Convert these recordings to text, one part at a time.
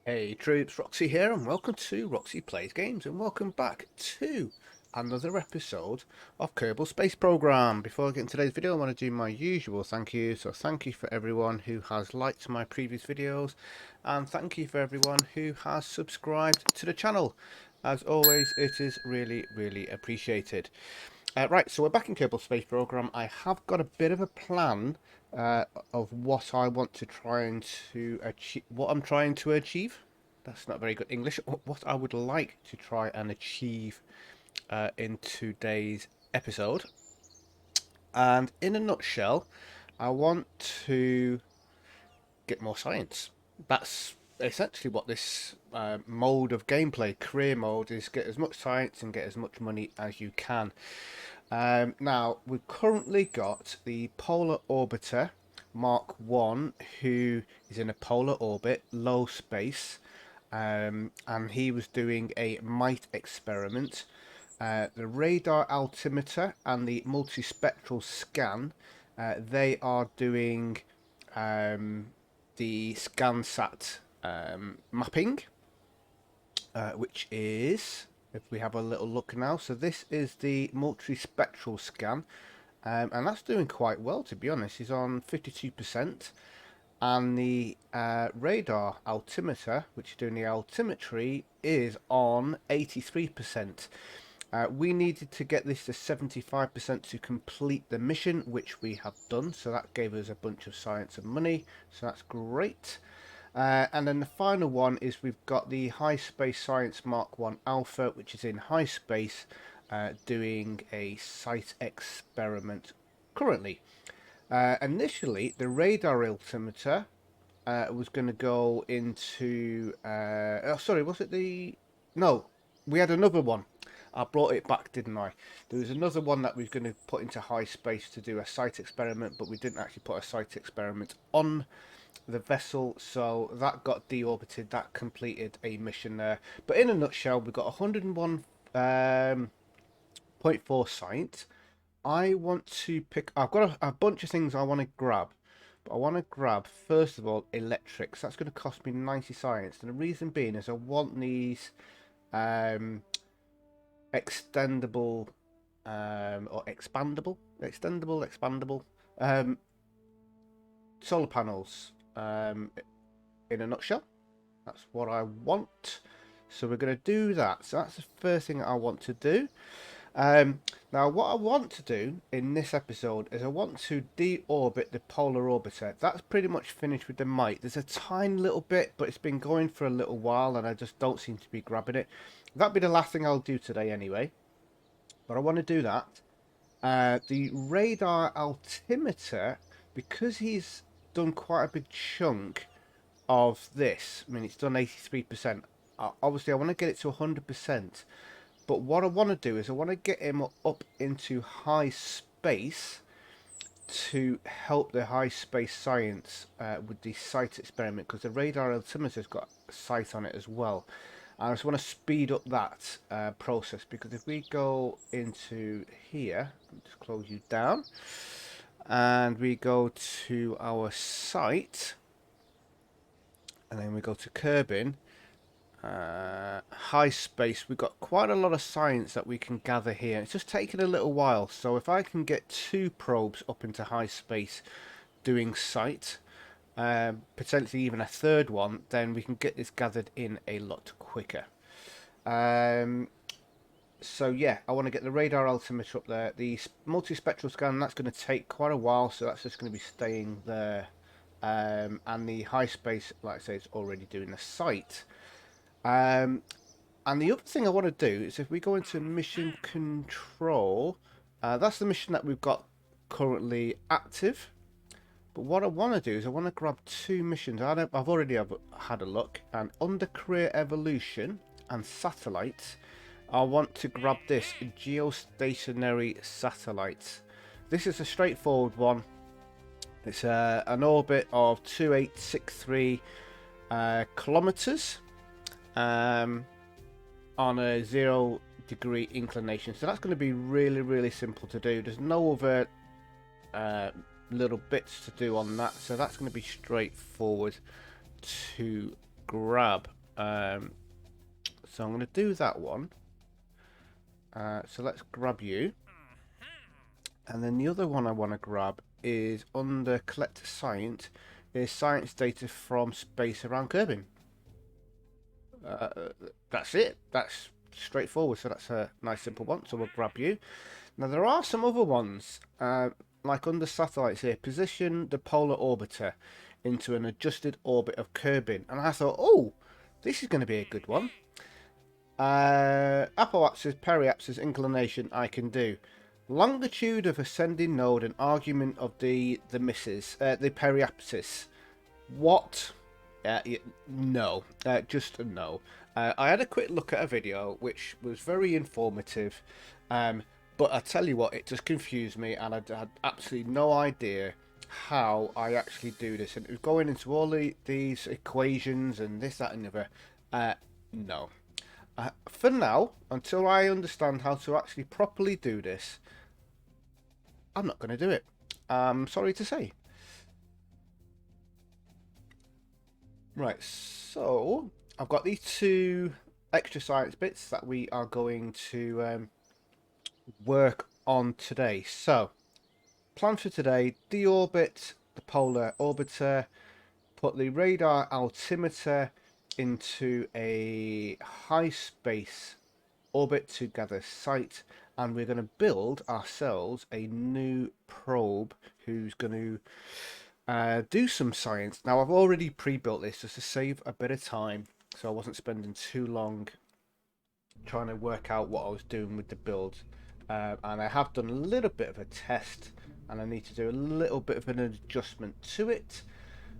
Hey troops, Roxy here, and welcome to Roxee Plays Games, and welcome back to another episode of Kerbal Space Program. Before I get into today's video, I want to do my usual thank you. So thank you for everyone who has liked my previous videos, and thank you for everyone who has subscribed to the channel. As always, it is really appreciated. Right, so we're back in Kerbal Space Program. I have got a bit of a plan of what I want to try and to achieve. What I'm trying to achieve. That's not very good English. What I would like to try and achieve in today's episode. And in a nutshell, I want to get more science. That's essentially what this mode of gameplay, career mode, is: get as much science and get as much money as you can. Now, we've currently got the Polar Orbiter Mark 1, who is in a polar orbit, low space, and he was doing a might experiment. The radar altimeter and the multispectral scan, they are doing the ScanSat mapping, which is, if we have a little look now, so this is the multispectral scan, and that's doing quite well, to be honest. He's on 52%, and the radar altimeter, which is doing the altimetry, is on 83%. We needed to get this to 75% to complete the mission, which we have done, so that gave us a bunch of science and money, so that's great. And then the final one is we've got the High Space Science Mark 1 Alpha, which is in high space, doing a site experiment currently. Initially, the radar altimeter was going to go into... oh, sorry, was it the... No, we had another one. I brought it back, didn't I? There was another one that we were going to put into high space to do a site experiment, but we didn't actually put a site experiment on the vessel, so that got deorbited. That completed a mission there. But in a nutshell, we've got 101.4 science. I want to pick... I've got a bunch of things I want to grab. But I want to grab, first of all, electrics. That's going to cost me 90 science. And the reason being is I want these extendable or expandable solar panels, in a nutshell. That's what I want. So we're going to do that. So that's the first thing I want to do. Now, what I want to do in this episode is I want to deorbit the polar orbiter. That's pretty much finished with the might. There's a tiny little bit, but it's been going for a little while, and I just don't seem to be grabbing it. That'll be the last thing I'll do today anyway. But I want to do that. The radar altimeter, because he's done quite a big chunk of this. I mean, it's done 83%. Obviously, I want to get it to 100%. But what I want to do is I want to get him up into high space to help the high space science with the site experiment, because the radar altimeter's got a sight on it as well. And I just want to speed up that process, because if we go into here, just close you down, and we go to our site, and then we go to Kerbin, high space, we've got quite a lot of science that we can gather here. It's just taking a little while, so if I can get 2 probes up into high space doing site, potentially even a third one, then we can get this gathered in a lot quicker. So yeah, I want to get the radar altimeter up there. The multispectral scan, that's going to take quite a while, so that's just going to be staying there. And the high space, like I say, it's already doing the site. And the other thing I want to do is, if we go into mission control, that's the mission that we've got currently active. But what I want to do is I want to grab 2 missions. I've already had a look, and under career evolution and satellites, I want to grab this geostationary satellite. This is a straightforward one. It's an orbit of 2863 kilometers. On a 0-degree inclination, so that's going to be really simple to do. There's no other little bits to do on that, so that's going to be straightforward to grab. So I'm going to do that one. So let's grab you. And then the other one I want to grab is under Collect Science, is science data from space around Kerbin. That's it. That's straightforward. So that's a nice simple one. So we'll grab you. Now there are some other ones, like under satellites here. Position the polar orbiter into an adjusted orbit of Kerbin. And I thought, oh, this is going to be a good one. Apoapsis, periapsis, inclination, I can do. Longitude of ascending node and argument of the misses, the periapsis. What? No, just a no. I had a quick look at a video which was very informative, but I tell you what, it just confused me, and I had absolutely no idea how I actually do this. And it was going into all these equations and this, that, and the other. No. For now, until I understand how to actually properly do this, I'm not going to do it. I'm sorry to say. Right, so I've got these two extra science bits that we are going to work on today. So, plan for today, deorbit the polar orbiter, put the radar altimeter into a high space orbit to gather sight, and we're going to build ourselves a new probe who's going to do some science. Now, I've already pre-built this just to save a bit of time, so I wasn't spending too long trying to work out what I was doing with the build. And I have done a little bit of a test, and I need to do a little bit of an adjustment to it.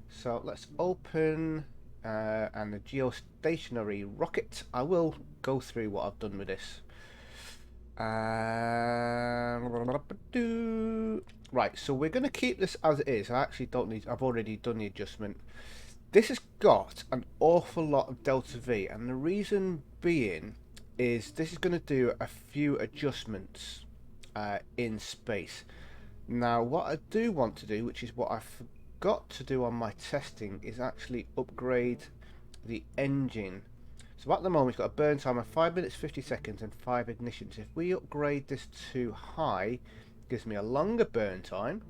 So let's open and the geostationary rocket. I will go through what I've done with this. Right, so we're going to keep this as it is. I actually don't need, I've already done the adjustment. This has got an awful lot of delta V, and the reason being is this is going to do a few adjustments in space. Now, what I do want to do, which is what I forgot to do on my testing, is actually upgrade the engine. So at the moment, it's got a burn time of 5 minutes 50 seconds and 5 ignitions. If we upgrade this to high, it gives me a longer burn time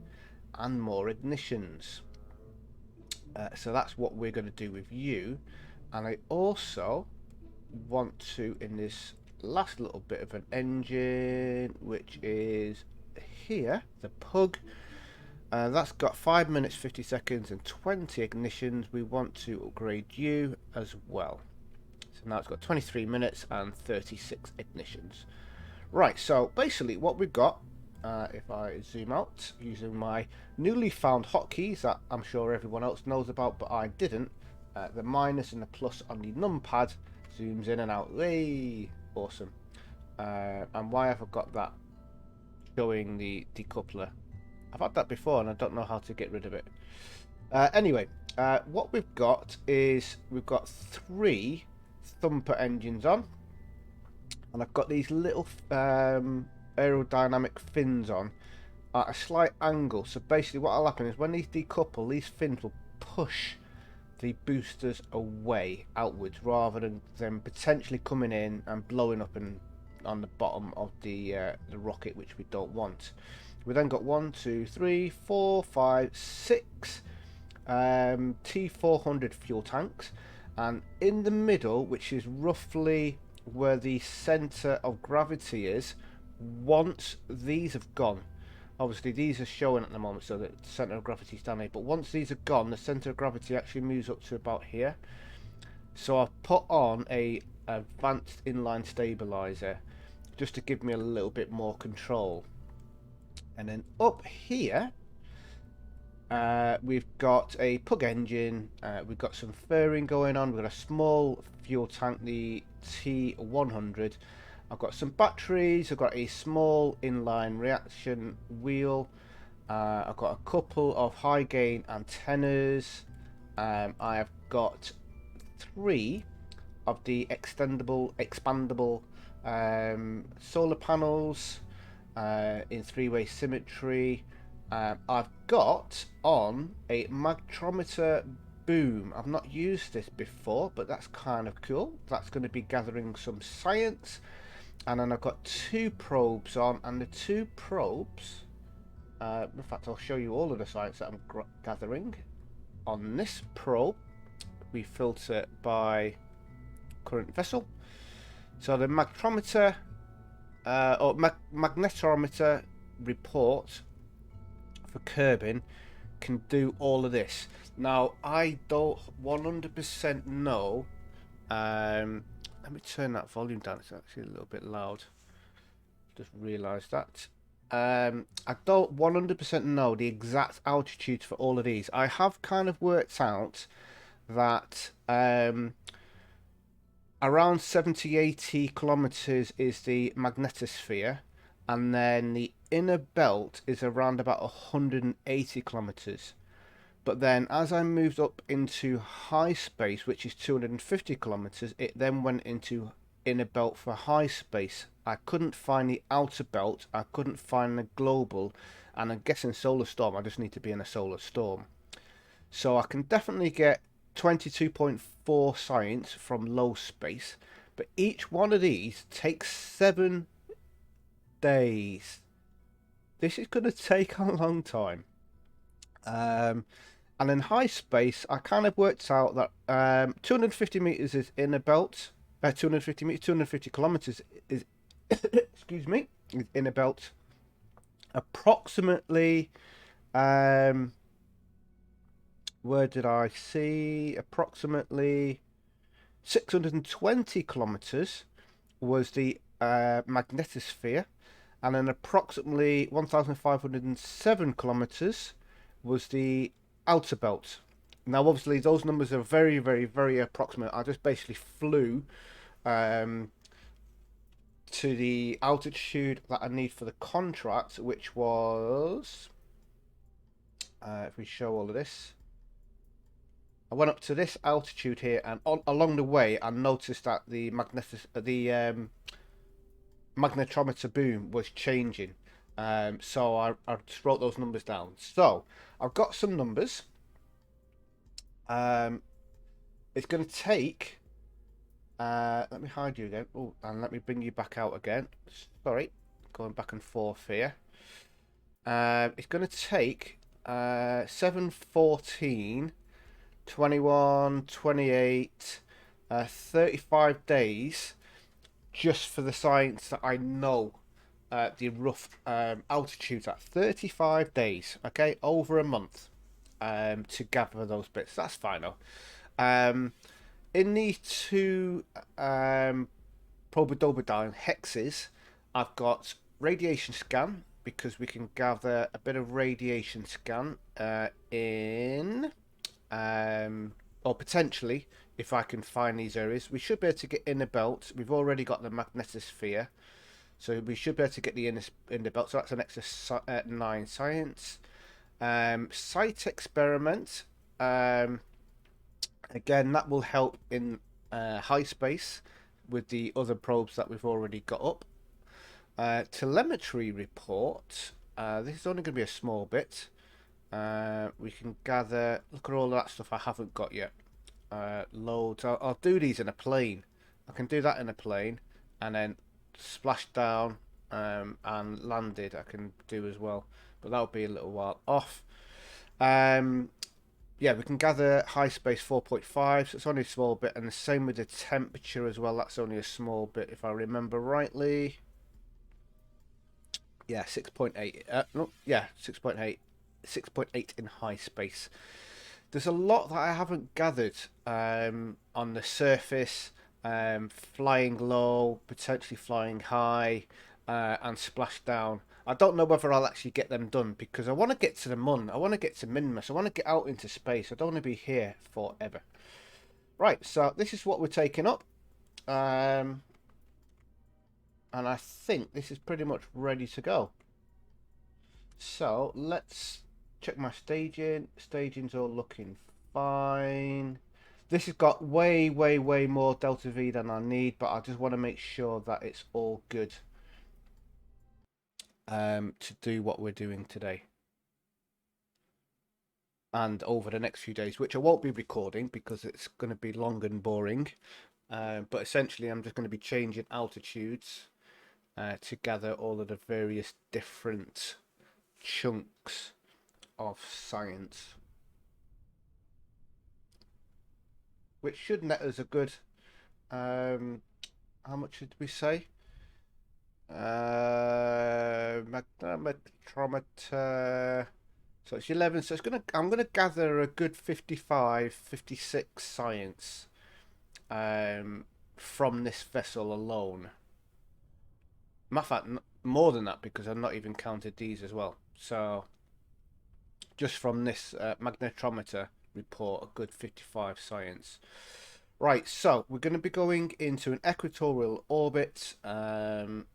and more ignitions. So that's what we're going to do with you. And I also want to, in this last little bit of an engine, which is here, the pug, that's got 5 minutes 50 seconds and 20 ignitions. We want to upgrade you as well. So now it's got 23 minutes and 36 ignitions. Right, so basically what we've got, if I zoom out using my newly found hotkeys that I'm sure everyone else knows about, but I didn't, the minus and the plus on the numpad zooms in and out. Hey, awesome. And why have I got that showing the decoupler? I've had that before and I don't know how to get rid of it. Anyway, what we've got is we've got 3 thumper engines on, and I've got these little aerodynamic fins on at a slight angle. So basically what will happen is when these decouple, these fins will push the boosters away outwards rather than them potentially coming in and blowing up and on the bottom of the rocket, which we don't want. We then got 1, 2, 3, 4, 5, 6 T400 fuel tanks, and in the middle, which is roughly where the center of gravity is, once these have gone, obviously these are showing at the moment so that the center of gravity is down here, but once these are gone, the center of gravity actually moves up to about here. So I've put on a advanced inline stabilizer just to give me a little bit more control. And then up here we've got a pug engine, we've got some fairing going on, we've got a small fuel tank, the T100, I've got some batteries, I've got a small inline reaction wheel, I've got a couple of high gain antennas, I've got 3 of the expandable solar panels in 3-way symmetry. I've got on a Magnetometer Boom. I've not used this before, but that's kind of cool. That's going to be gathering some science. And then I've got 2 probes on, and the 2 probes, in fact I'll show you all of the science that I'm gathering. On this probe, we filter by current vessel. So the magnetometer, magnetometer report for Kerbin can do all of this. Now I don't 100% know. Let me turn that volume down. It's actually a little bit loud. Just realised that. I don't 100% know the exact altitude for all of these. I have kind of worked out that around 70-80 kilometers is the magnetosphere, and then the inner belt is around about 180 kilometers. But then as I moved up into high space, which is 250 kilometers, it then went into inner belt for high space. I couldn't find the outer belt, I couldn't find the global, and I'm guessing solar storm, I just need to be in a solar storm. So I can definitely get 22.4 science from low space, but each one of these takes 7 days. This is going to take a long time. And in high space, I kind of worked out that 250 meters is inner belt. 250 meters, 250 kilometers is excuse me, is inner belt. Approximately, where did I see? Approximately 620 kilometers was the magnetosphere, and then approximately 1,507 kilometers was the outer belt. Now obviously those numbers are very, very, very approximate. I just basically flew to the altitude that I need for the contract, which was if we show all of this, I went up to this altitude here, and along the way I noticed that the magnetometer boom was changing. So I just wrote those numbers down. So I've got some numbers. It's going to take. Let me hide you again. Oh, and let me bring you back out again. Sorry, going back and forth here. It's going to take 7, 14, 21, 28, 35 days just for the science that I know. The rough altitudes at 35 days, okay, over a month, to gather those bits. That's fine though. In these 2 Probe hexes, I've got radiation scan, because we can gather a bit of radiation scan in, or potentially, if I can find these areas, we should be able to get inner belt. We've already got the magnetosphere. So we should be able to get the inner belt. So that's an extra 9 science. Site experiment. Again, that will help in high space with the other probes that we've already got up. Telemetry report. This is only going to be a small bit. We can gather. Look at all that stuff I haven't got yet. Loads. I'll do these in a plane. I can do that in a plane, and then splashed down and landed I can do as well, but that'll be a little while off. Yeah, we can gather high space 4.5, so it's only a small bit, and the same with the temperature as well. That's only a small bit if I remember rightly. Yeah, 6.8. No, yeah, 6.8. 6.8 in high space. There's a lot that I haven't gathered on the surface. Flying low, potentially flying high, and splash down. I don't know whether I'll actually get them done, because I want to get to the Mun. I want to get to Minmus. I want to get out into space. I don't want to be here forever. Right, so this is what we're taking up. And I think this is pretty much ready to go. So let's check my staging. Staging's all looking fine. This has got way, way, way more delta V than I need, but I just want to make sure that it's all good to do what we're doing today. and over the next few days, which I won't be recording because it's going to be long and boring. But essentially, I'm just going to be changing altitudes to gather all of the various different chunks of science, which should net us a good. How much did we say? Magnetometer. So it's 11. So I'm gonna gather a good 55, 56 science from this vessel alone. Matter of fact, more than that because I've not even counted these as well. So just from this magnetometer report, a good 55 science. Right, so we're going to be going into an equatorial orbit. So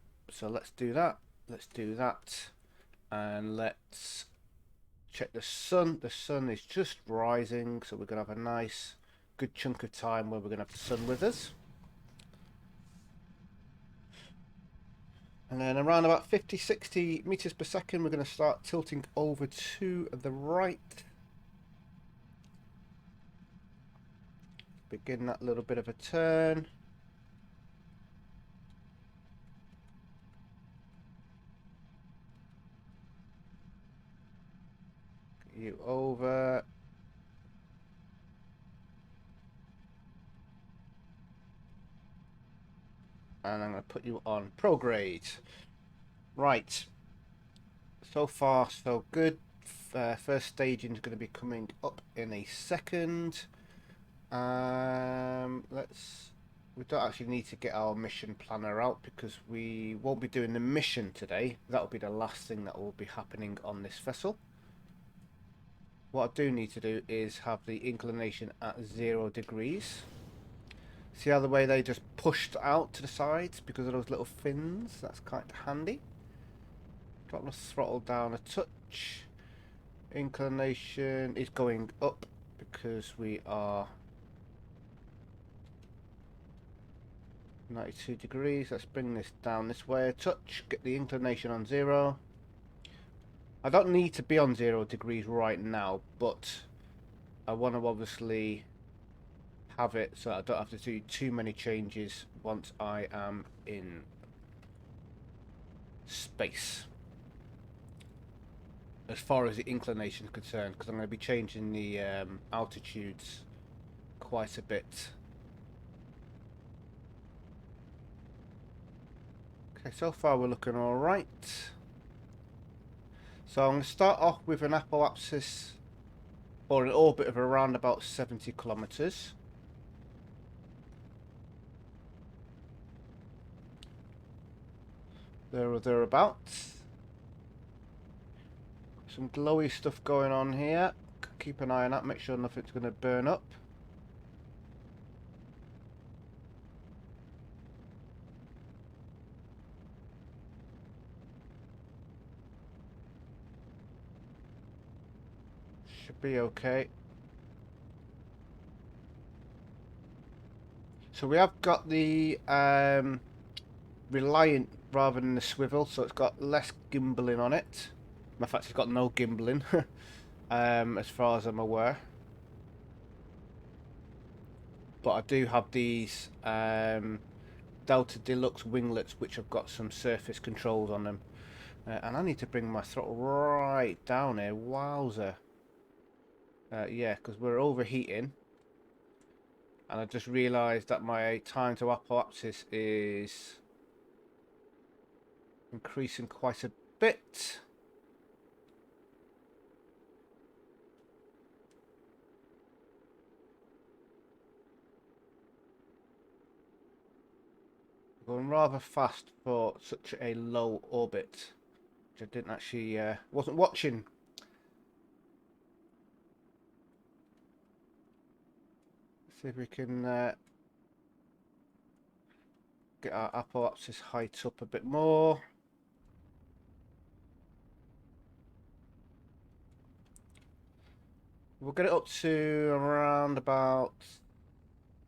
let's do that. Let's do that. And let's check the sun. The sun is just rising, so we're going to have a nice, good chunk of time where we're going to have the sun with us. And then around about 50, 60 meters per second, we're going to start tilting over to the right. Begin that little bit of a turn. Get you over. And I'm going to put you on prograde. Right. So far, so good. First staging is going to be coming up in a second. We don't actually need to get our mission planner out because we won't be doing the mission today. That'll be the last thing that will be happening on this vessel. What I do need to do is have the inclination at 0 degrees. See how the way they just pushed out to the sides because of those little fins? That's kind of handy. Drop the throttle down a touch. Inclination is going up because we are 92 degrees. Let's bring this down this way a touch. Get the inclination on 0. I don't need to be on 0 degrees right now, but I want to obviously have it so I don't have to do too many changes once I am in space. As far as the inclination is concerned, because I'm going to be changing the altitudes quite a bit. Okay, so far we're looking all right. So I'm going to start off with an apoapsis or an orbit of around about 70 kilometers. There or thereabouts. Some glowy stuff going on here. Keep an eye on that, make sure nothing's going to burn up. Should be okay. So we have got the Reliant rather than the swivel, so it's got less gimballing on it. In fact, it's got no gimballing, as far as I'm aware. But I do have these Delta Deluxe winglets, which have got some surface controls on them. And I need to bring my throttle right down here. Wowzer. Yeah, because we're overheating. And I just realised that my time to apoapsis is increasing quite a bit. Going rather fast for such a low orbit, which I didn't actually wasn't watching. See if we can get our apoapsis height up a bit more. We'll get it up to around about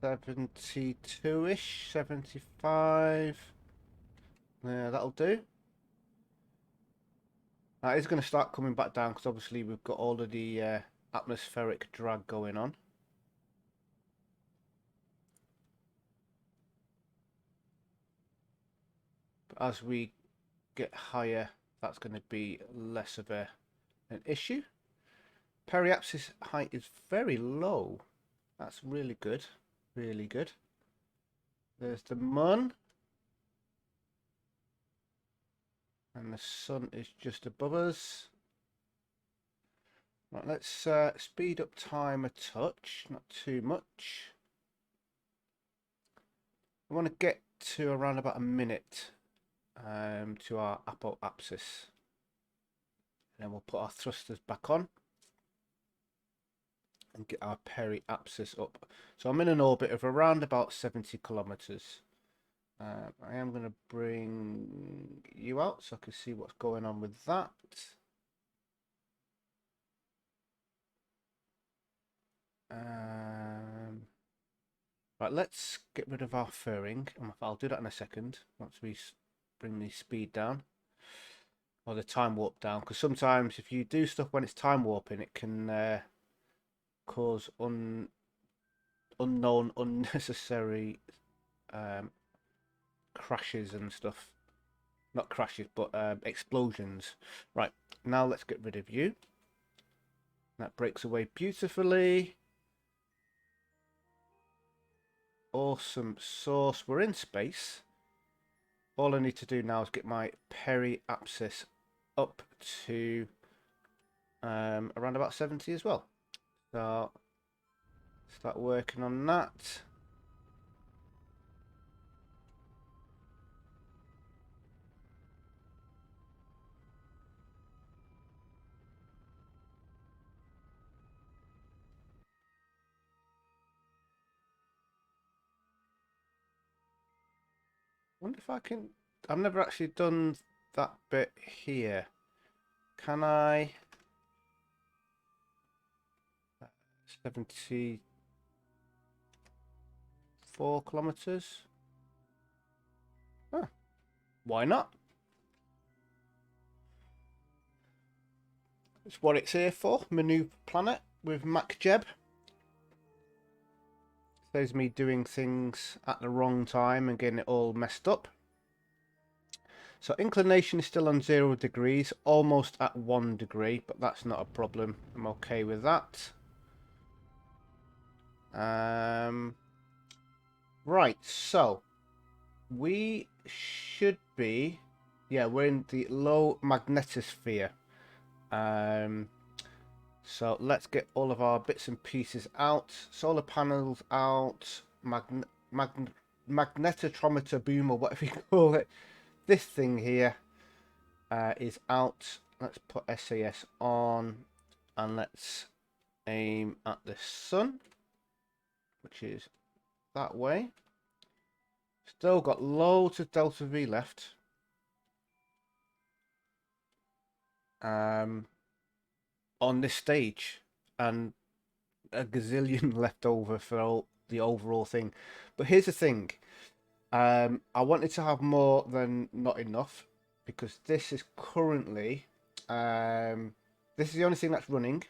72-ish, 75. Yeah, that'll do. That is going to start coming back down because obviously we've got all of the atmospheric drag going on. But as we get higher, that's going to be less of an issue. Periapsis height is very low. That's really good. Really good. There's the moon. And the sun is just above us. Right, let's speed up time a touch, not too much. I want to get to around about a minute to our apoapsis. And then we'll put our thrusters back on and get our periapsis up. So I'm in an orbit of around about 70 kilometers. I am going to bring you out so I can see what's going on with that. Right, let's get rid of our furring. I'll do that in a second once we bring the speed down or the time warp down, because sometimes if you do stuff when it's time warping, it can cause unknown, unnecessary crashes and stuff. Not crashes, but explosions. Right, now let's get rid of you. That breaks away beautifully. Awesome sauce. We're in space. All I need to do now is get my periapsis up to around about 70 as well. So start working on that. Wonder if I can. I've never actually done that bit here. Can I? 74 kilometers. Huh. Why not? It's what it's here for. My new planet with MacJeb. Saves me doing things at the wrong time and getting it all messed up. So inclination is still on 0 degrees, almost at 1 degree, but that's not a problem. I'm okay with that. Right, so we should be, yeah, we're in the low magnetosphere. So let's get all of our bits and pieces out. Solar panels out. Magnetometer Boom, or whatever you call it. This thing here is out. Let's put SAS on and let's aim at the sun, which is that way. Still got loads of delta V left. On this stage, and a gazillion left over for the overall thing. But here's the thing. I wanted to have more than not enough, because this is currently this is the only thing that's running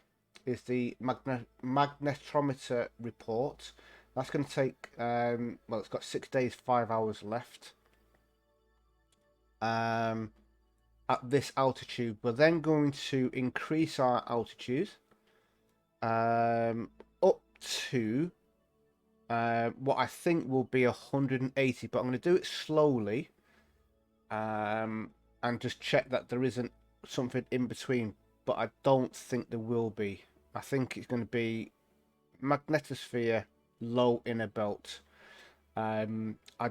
is the magnetometer report. That's going to take well, it's got 6 days 5 hours left at this altitude. We're then going to increase our altitude up to what I think will be 180, but I'm going to do it slowly and just check that there isn't something in between, but I don't think there will be. I think it's going to be magnetosphere, low inner belt. I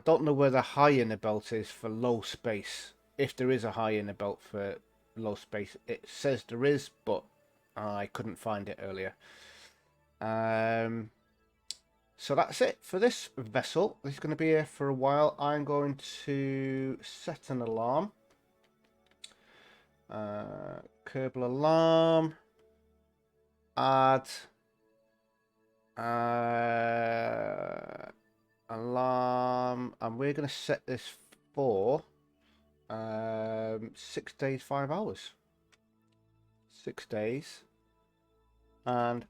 don't know where the high inner belt is for low space, if there is a high inner belt for low space. It says there is, but I couldn't find it earlier. So that's it for this vessel. It's going to be here for a while. I'm going to set an alarm. Kerbal Alarm. Add. Alarm. And we're going to set this for 6 days, 5 hours. 6 days. and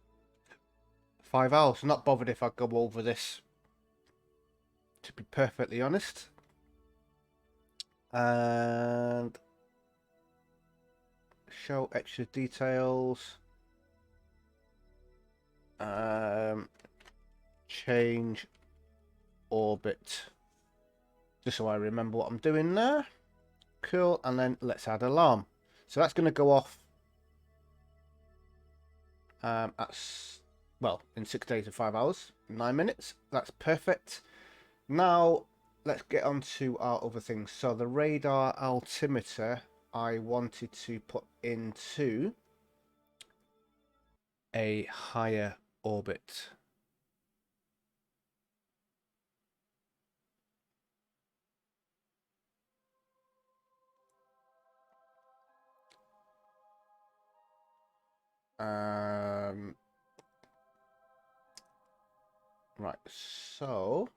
5 hours. I'm not bothered if I go over this, to be perfectly honest. And show extra details. Change orbit, just so I remember what I'm doing there. Cool. And then let's add alarm. So that's going to go off in 6 days and 5 hours, 9 minutes. That's perfect. Now let's get on to our other things. So the radar altimeter I wanted to put into a higher orbit. Right, so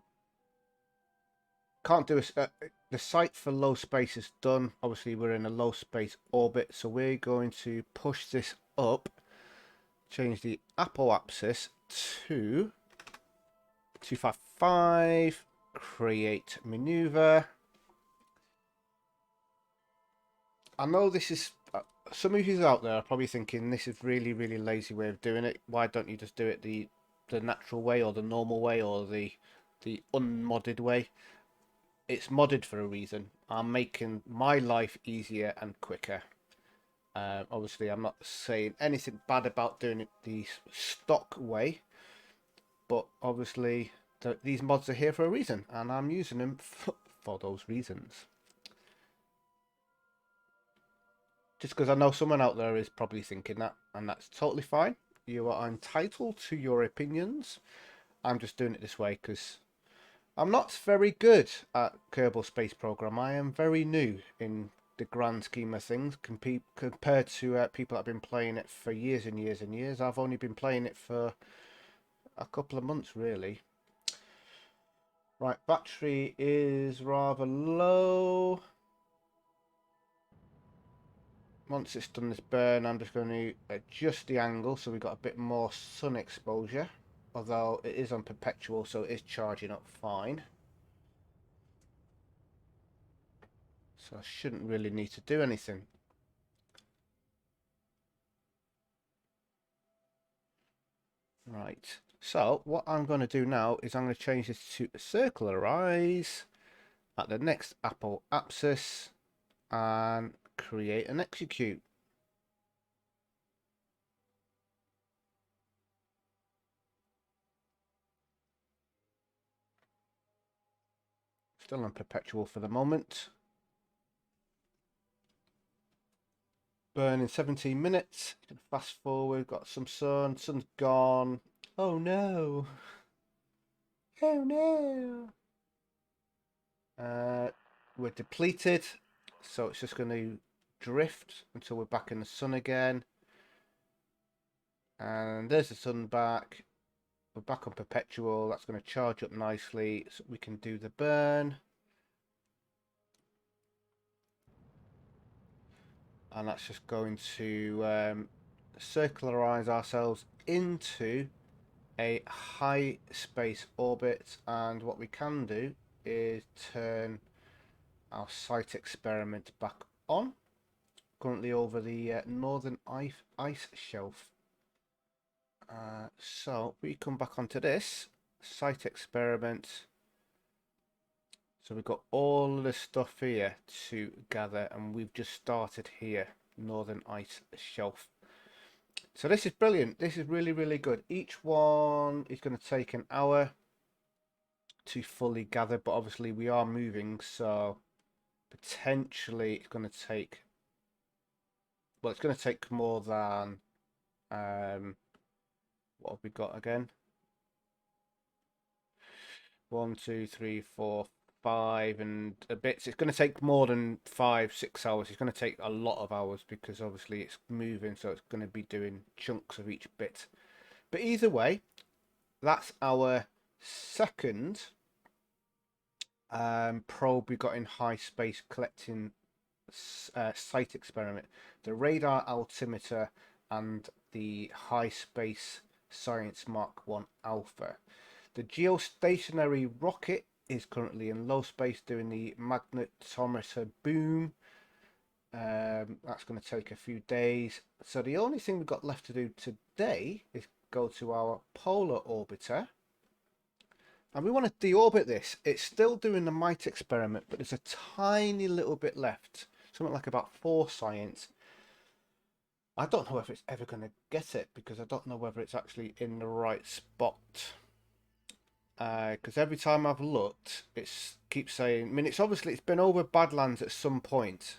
can't do a, the site for low space is done. Obviously we're in a low space orbit, so we're going to push this up, change the apoapsis to 255, create maneuver. I know this is some of you out there are probably thinking this is really lazy way of doing it. Why don't you just do it the natural way, or the normal way, or the unmodded way? It's modded for a reason. I'm making my life easier and quicker. Obviously, I'm not saying anything bad about doing it the stock way, but obviously these mods are here for a reason, and I'm using them for those reasons. Just because I know someone out there is probably thinking that, and that's totally fine. You are entitled to your opinions. I'm just doing it this way because I'm not very good at Kerbal Space Program. I am very new in the grand scheme of things compared to people that have been playing it for years and years and years. I've only been playing it for a couple of months, really. Right, battery is rather low. Once it's done this burn, I'm just going to adjust the angle so we've got a bit more sun exposure. Although it is on perpetual, so it is charging up fine. So I shouldn't really need to do anything. Right, so what I'm going to do now is I'm going to change this to circularize at the next apoapsis and create and execute. Still on perpetual for the moment. Burn in 17 minutes. Fast forward, got some sun, sun's gone. Oh no. Oh no. We're depleted, so it's just going to drift until we're back in the sun again. And there's the sun back. We're back on perpetual. That's going to charge up nicely so we can do the burn. And that's just going to circularize ourselves into a high space orbit. And what we can do is turn our site experiment back on. Currently over the northern ice shelf. So we come back onto this site experiment. So we've got all of this stuff here to gather, and we've just started here, northern ice shelf. So this is brilliant. This is really good. Each one is going to take an hour to fully gather, but obviously we are moving, so potentially it's going to take, well, it's going to take more than what have we got again? 1, 2, 3, 4, 5 and a bit. So it's going to take more than 5-6 hours. It's going to take a lot of hours because obviously it's moving, so it's going to be doing chunks of each bit. But either way, that's our second probe we got in high space collecting site experiment. The radar altimeter and the High Space Science Mark 1 Alpha. The geostationary rocket is currently in low space doing the Magnetometer Boom. That's going to take a few days. So the only thing we've got left to do today is go to our polar orbiter. And we want to deorbit this. It's still doing the MITE experiment, but there's a tiny little bit left. Something like about 4 science. I don't know if it's ever going to get it, because I don't know whether it's actually in the right spot. Because every time I've looked, it keeps saying... I mean, it's been over Badlands at some point.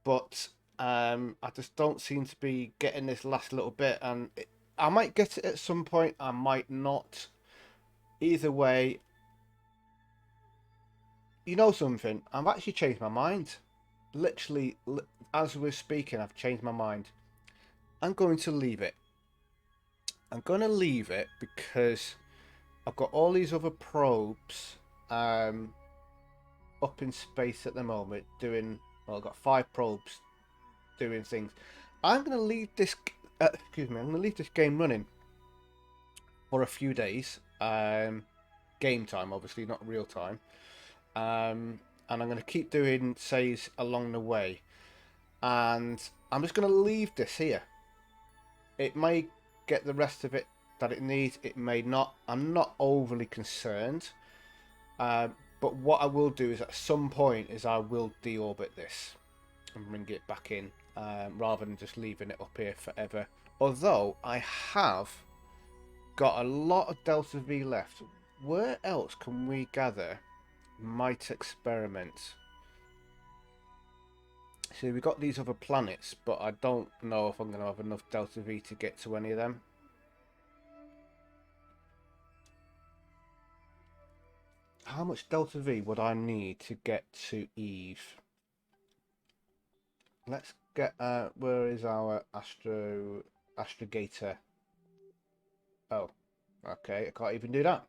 But I just don't seem to be getting this last little bit. And I might get it at some point, I might not. Either way, you know something? I've actually changed my mind. Literally, as we're speaking, I've changed my mind. I'm going to leave it. I'm going to leave it because I've got all these other probes up in space at the moment doing... Well, I've got 5 probes doing things. I'm going to leave this... excuse me, I'm going to leave this game running for a few days. Game time, obviously, not real time. And I'm going to keep doing saves along the way. And I'm just going to leave this here. It may get the rest of it that it needs. It may not. I'm not overly concerned. But what I will do is at some point is I will deorbit this and bring it back in. Rather than just leaving it up here forever. Although I have got a lot of Delta V left. Where else can we gather MITE experiments? See, we've got these other planets, but I don't know if I'm going to have enough Delta V to get to any of them. How much Delta V would I need to get to Eve? Let's get... where is our astrogator? Oh, okay, I can't even do that.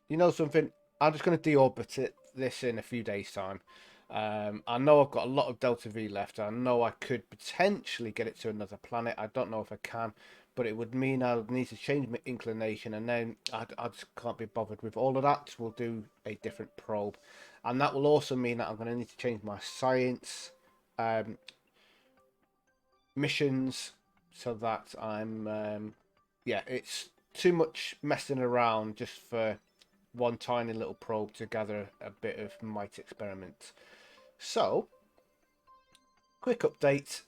You know something? I'm just going to deorbit this in a few days' time. I know I've got a lot of Delta V left. I know I could potentially get it to another planet. I don't know if I can, but it would mean I would need to change my inclination, and then I just can't be bothered with all of that. We'll do a different probe, and that will also mean that I'm going to need to change my science missions so that I'm yeah, it's too much messing around just for one tiny little probe to gather a bit of MITE experiment. So, quick update.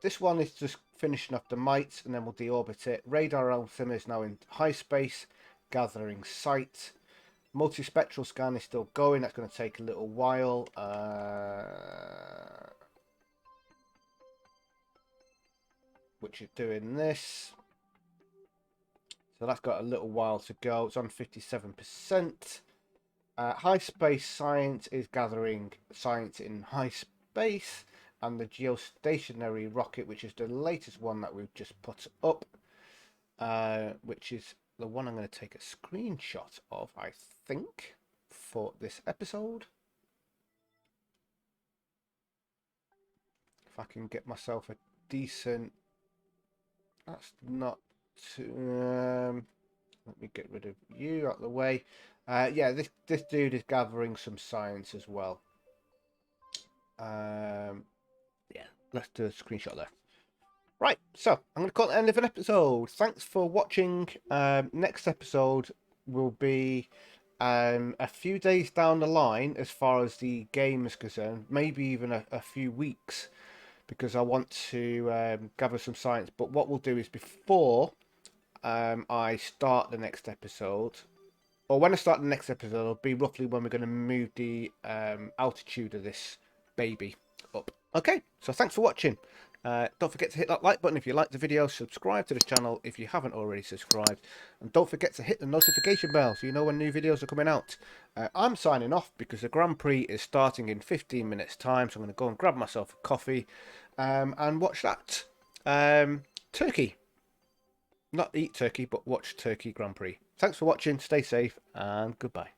This one is just finishing up the MITE, and then we'll deorbit it. Radar Altimeter is now in high space, gathering sight. Multispectral scan is still going. That's going to take a little while. Which is doing this. So that's got a little while to go. It's on 57%. High space science is gathering science in high space. And the geostationary rocket, which is the latest one that we've just put up. Which is the one I'm going to take a screenshot of, I think, for this episode. If I can get myself a decent... That's not too... let me get rid of you out of the way. Yeah, this dude is gathering some science as well. Yeah, let's do a screenshot there. Right, so I'm going to call it the end of an episode. Thanks for watching. Next episode will be a few days down the line as far as the game is concerned. Maybe even a few weeks, because I want to gather some science. But what we'll do is before I start the next episode, or when I start the next episode, it'll be roughly when we're going to move the altitude of this baby up. Okay, so thanks for watching. Don't forget to hit that like button if you like the video, subscribe to the channel if you haven't already subscribed, and don't forget to hit the notification bell so you know when new videos are coming out. I'm signing off because the Grand Prix is starting in 15 minutes time, so I'm going to go and grab myself a coffee and watch that. Turkey. Not eat turkey, but watch Turkey Grand Prix. Thanks for watching, stay safe, and goodbye.